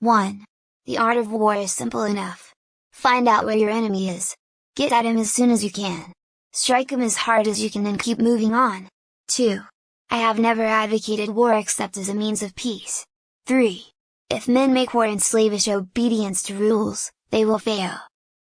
1. The art of war is simple enough. Find out where your enemy is. Get at him as soon as you can. Strike him as hard as you can and keep moving on. 2. I have never advocated war except as a means of peace. 3. If men make war in slavish obedience to rules, they will fail.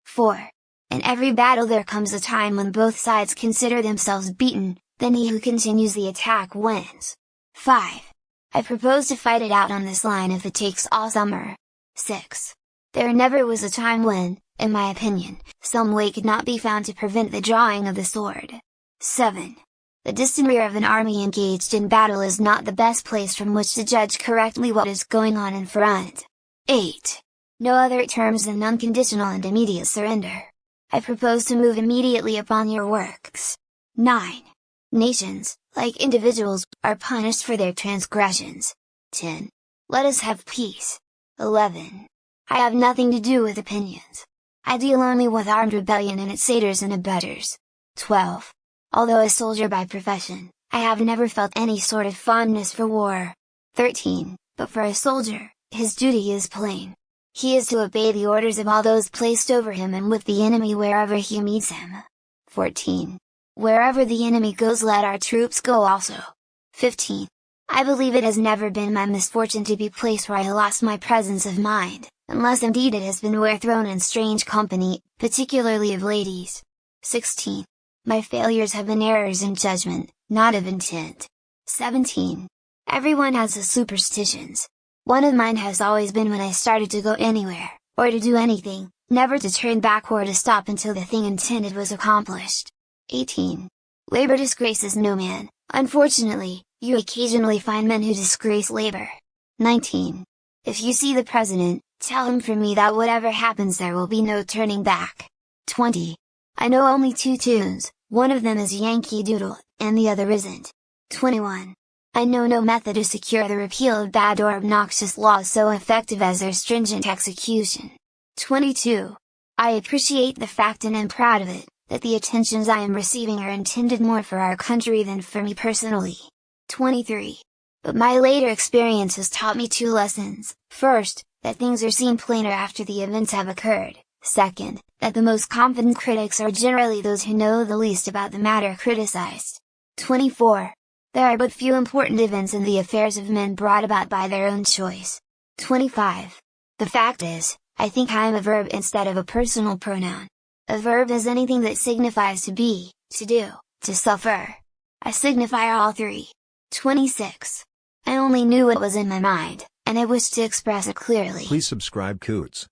4. In every battle there comes a time when both sides consider themselves beaten, then he who continues the attack wins. 5. I propose to fight it out on this line if it takes all summer. 6. There never was a time when, in my opinion, some way could not be found to prevent the drawing of the sword. 7. The distant rear of an army engaged in battle is not the best place from which to judge correctly what is going on in front. 8. No other terms than unconditional and immediate surrender. I propose to move immediately upon your works. 9. Nations, like individuals, are punished for their transgressions. 10. Let us have peace. 11. I have nothing to do with opinions. I deal only with armed rebellion and its aiders and abettors. 12. Although a soldier by profession, I have never felt any sort of fondness for war. 13. But for a soldier, his duty is plain. He is to obey the orders of all those placed over him and with the enemy wherever he meets him. 14. Wherever the enemy goes let our troops go also. 15. I believe it has never been my misfortune to be placed where I lost my presence of mind, unless indeed it has been where thrown in strange company, particularly of ladies. 16. My failures have been errors in judgment, not of intent. 17. Everyone has his superstitions. One of mine has always been when I started to go anywhere, or to do anything, never to turn back or to stop until the thing intended was accomplished. 18. Labor disgraces no man, unfortunately, you occasionally find men who disgrace labor. 19. If you see the president, tell him from me that whatever happens there will be no turning back. 20. I know only 2 tunes, one of them is Yankee Doodle, and the other isn't. 21. I know no method to secure the repeal of bad or obnoxious laws so effective as their stringent execution. 22. I appreciate the fact and am proud of it, that the attentions I am receiving are intended more for our country than for me personally. 23. But my later experience has taught me 2 lessons. First, that things are seen plainer after the events have occurred. Second, that the most confident critics are generally those who know the least about the matter criticized. 24. There are but few important events in the affairs of men brought about by their own choice. 25. The fact is, I think I am a verb instead of a personal pronoun. A verb is anything that signifies to be, to do, to suffer. I signify all 3. 26. I only knew what was in my mind, and I wished to express it clearly. Please subscribe Qoutes.